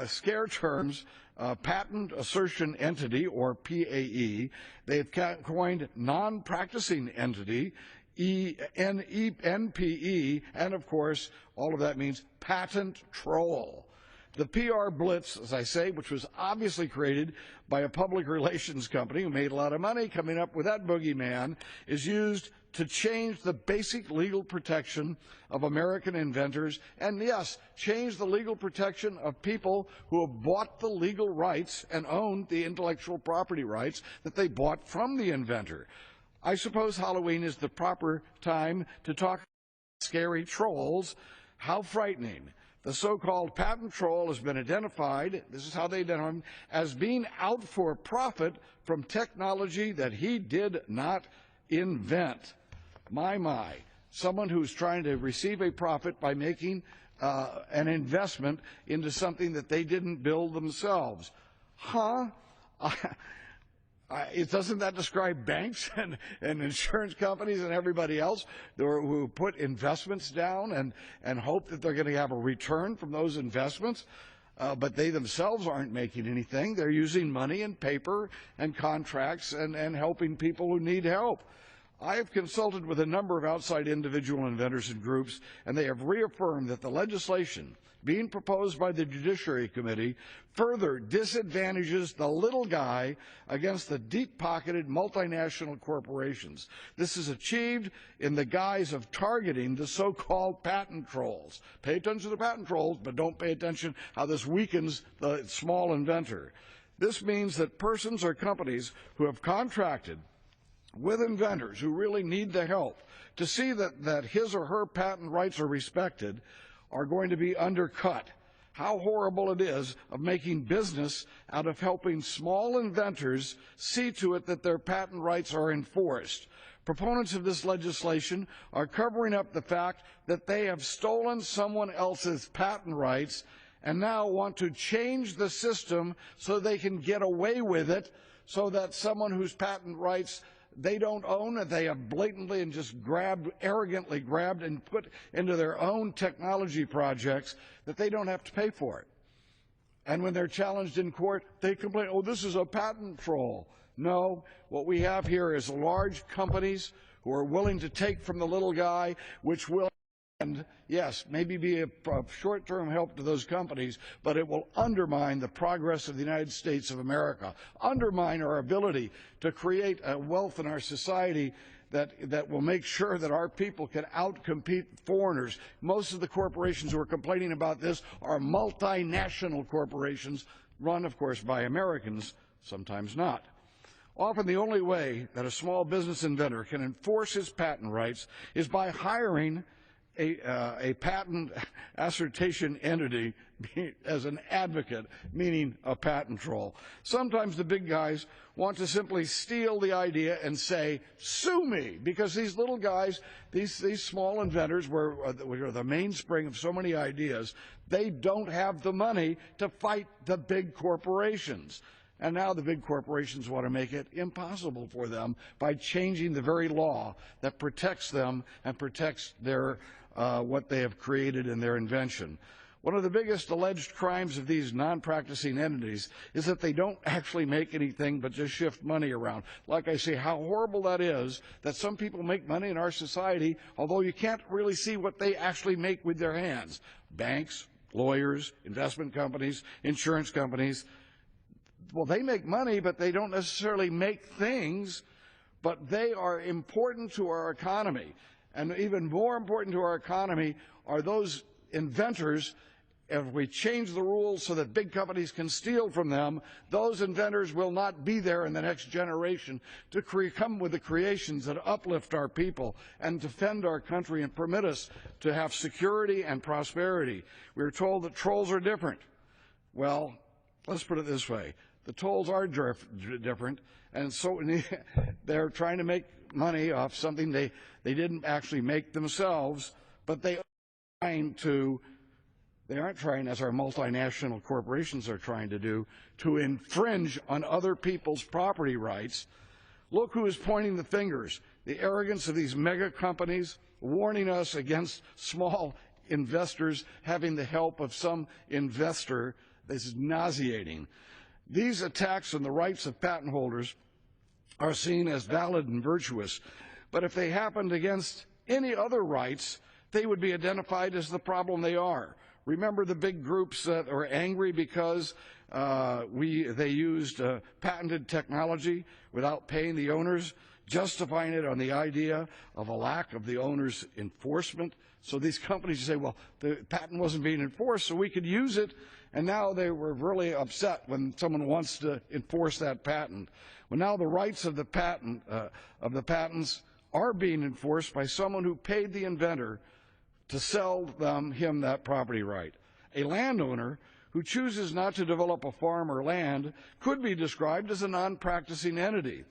scare terms, patent assertion entity, or PAE. They've coined non-practicing entity, NPE, and of course, all of that means patent troll. The PR blitz, as I say, which was obviously created by a public relations company who made a lot of money coming up with that boogeyman, is used to change the basic legal protection of American inventors, and yes, change the legal protection of people who have bought the legal rights and owned the intellectual property rights that they bought from the inventor. I suppose Halloween is the proper time to talk about scary trolls. How frightening. The so-called patent troll has been identified, this is how they identify him, as being out for profit from technology that he did not invent. My. Someone who's trying to receive a profit by making an investment into something that they didn't build themselves. Doesn't that describe banks and insurance companies and everybody else who put investments down and hope that they're going to have a return from those investments? But they themselves aren't making anything. They're using money and paper and contracts and helping people who need help. I have consulted with a number of outside individual inventors and groups, and they have reaffirmed that the legislation being proposed by the Judiciary Committee further disadvantages the little guy against the deep-pocketed multinational corporations. This is achieved in the guise of targeting the so-called patent trolls. Pay attention to the patent trolls, but don't pay attention how this weakens the small inventor. This means that persons or companies who have contracted with inventors who really need the help to see that his or her patent rights are respected are going to be undercut. How horrible it is of making business out of helping small inventors see to it that their patent rights are enforced. Proponents of this legislation are covering up the fact that they have stolen someone else's patent rights and now want to change the system so they can get away with it, so that someone whose patent rights they don't own, and they have blatantly and just arrogantly grabbed and put into their own technology projects, that they don't have to pay for it. And when they're challenged in court, they complain, oh, this is a patent troll. No, what we have here is large companies who are willing to take from the little guy, which will, and yes, maybe be a short-term help to those companies, but it will undermine the progress of the United States of America, undermine our ability to create a wealth in our society that will make sure that our people can outcompete foreigners. Most of the corporations who are complaining about this are multinational corporations, run, of course, by Americans, sometimes not. Often the only way that a small business inventor can enforce his patent rights is by hiring a patent assertion entity as an advocate, meaning a patent troll. Sometimes the big guys want to simply steal the idea and say, sue me, because these little guys, these small inventors, which are the mainspring of so many ideas, they don't have the money to fight the big corporations. And now the big corporations want to make it impossible for them by changing the very law that protects them and protects their what they have created in their invention. One of the biggest alleged crimes of these non-practicing entities is that they don't actually make anything but just shift money around. Like I say, how horrible that is that some people make money in our society, although you can't really see what they actually make with their hands. Banks, lawyers, investment companies, insurance companies. Well, they make money, but they don't necessarily make things, but they are important to our economy. And even more important to our economy are those inventors. If we change the rules so that big companies can steal from them, those inventors will not be there in the next generation to come with the creations that uplift our people and defend our country and permit us to have security and prosperity. We're told that trolls are different. Well, let's put it this way. The trolls are different, and so they're trying to make money off something they didn't actually make themselves, but they aren't trying, as our multinational corporations are trying to do, to infringe on other people's property rights. Look who is pointing the fingers. The arrogance of these mega companies, warning us against small investors having the help of some investor. This is nauseating. These attacks on the rights of patent holders are seen as valid and virtuous, but if they happened against any other rights, they would be identified as the problem they are. Remember the big groups that are angry because they used patented technology without paying the owners, justifying it on the idea of a lack of the owner's enforcement. So these companies say, well, the patent wasn't being enforced, so we could use it, and now they were really upset when someone wants to enforce that patent. Well, now the rights of the patents are being enforced by someone who paid the inventor to sell him that property right. A landowner who chooses not to develop a farm or land could be described as a non-practicing entity.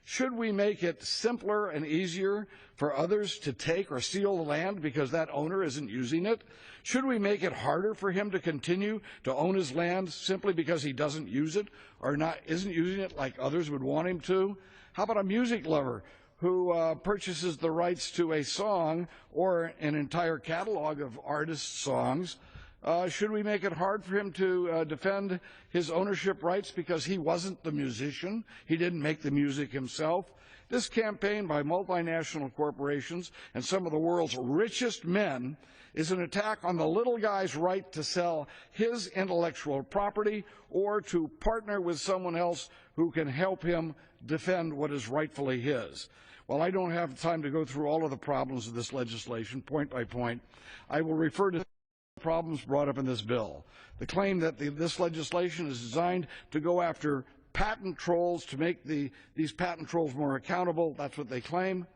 Should we make it simpler and easier for others to take or steal the land because that owner isn't using it? Should we make it harder for him to continue to own his land simply because he doesn't use it or isn't using it like others would want him to? How about a music lover who purchases the rights to a song or an entire catalog of artists' songs? Should we make it hard for him to defend his ownership rights because he wasn't the musician? He didn't make the music himself? This campaign by multinational corporations and some of the world's richest men is an attack on the little guy's right to sell his intellectual property or to partner with someone else who can help him defend what is rightfully his. While I don't have time to go through all of the problems of this legislation point by point, I will refer to problems brought up in this bill. The claim that this legislation is designed to go after patent trolls, to make these patent trolls more accountable. That's what they claim.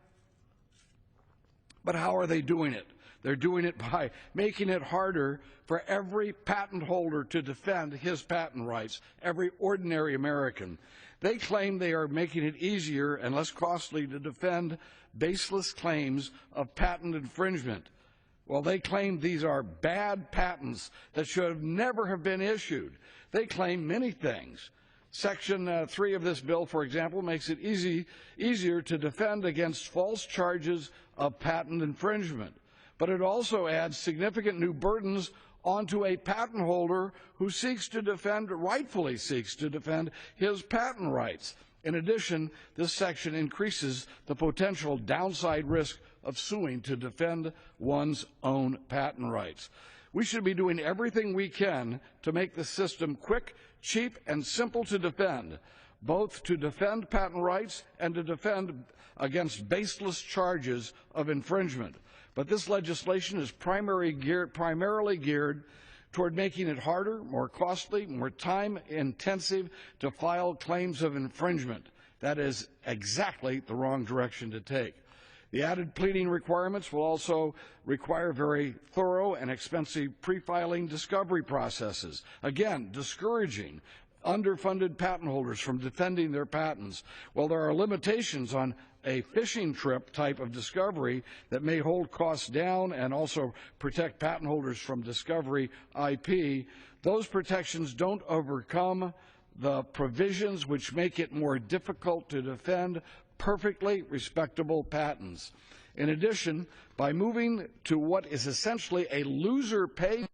But how are they doing it? They're doing it by making it harder for every patent holder to defend his patent rights, every ordinary American. They claim they are making it easier and less costly to defend baseless claims of patent infringement. Well, they claim these are bad patents that should never have been issued. They claim many things. Section 3 of this bill, for example, makes it easier to defend against false charges of patent infringement. But it also adds significant new burdens onto a patent holder who rightfully seeks to defend his patent rights. In addition, this section increases the potential downside risk of suing to defend one's own patent rights. We should be doing everything we can to make the system quick, cheap, and simple to defend, both to defend patent rights and to defend against baseless charges of infringement. But this legislation is primarily geared toward making it harder, more costly, more time-intensive to file claims of infringement. That is exactly the wrong direction to take. The added pleading requirements will also require very thorough and expensive pre-filing discovery processes, again, discouraging underfunded patent holders from defending their patents. Well, there are limitations on a fishing trip type of discovery that may hold costs down and also protect patent holders from discovery IP. Those protections don't overcome the provisions which make it more difficult to defend perfectly respectable patents. In addition, by moving to what is essentially a loser pays,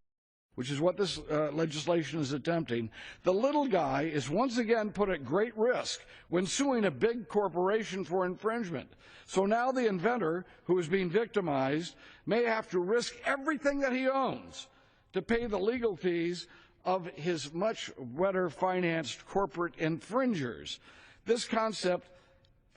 which is what this legislation is attempting, the little guy is once again put at great risk when suing a big corporation for infringement. So now the inventor, who is being victimized, may have to risk everything that he owns to pay the legal fees of his much better financed corporate infringers. This concept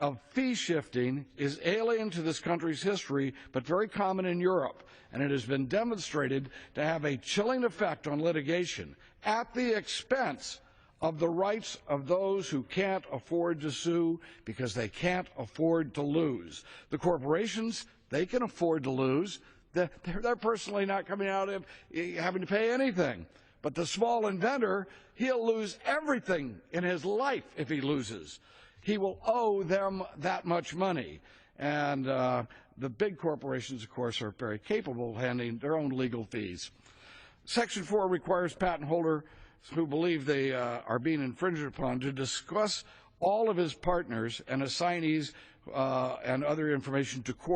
of fee shifting is alien to this country's history, but very common in Europe, and it has been demonstrated to have a chilling effect on litigation at the expense of the rights of those who can't afford to sue because they can't afford to lose. The corporations, they can afford to lose. They're personally not coming out of having to pay anything. But the small inventor, he'll lose everything in his life if he loses. He will owe them that much money. And the big corporations, of course, are very capable of handling their own legal fees. Section 4 requires patent holders who believe they are being infringed upon to discuss all of his partners and assignees and other information to court.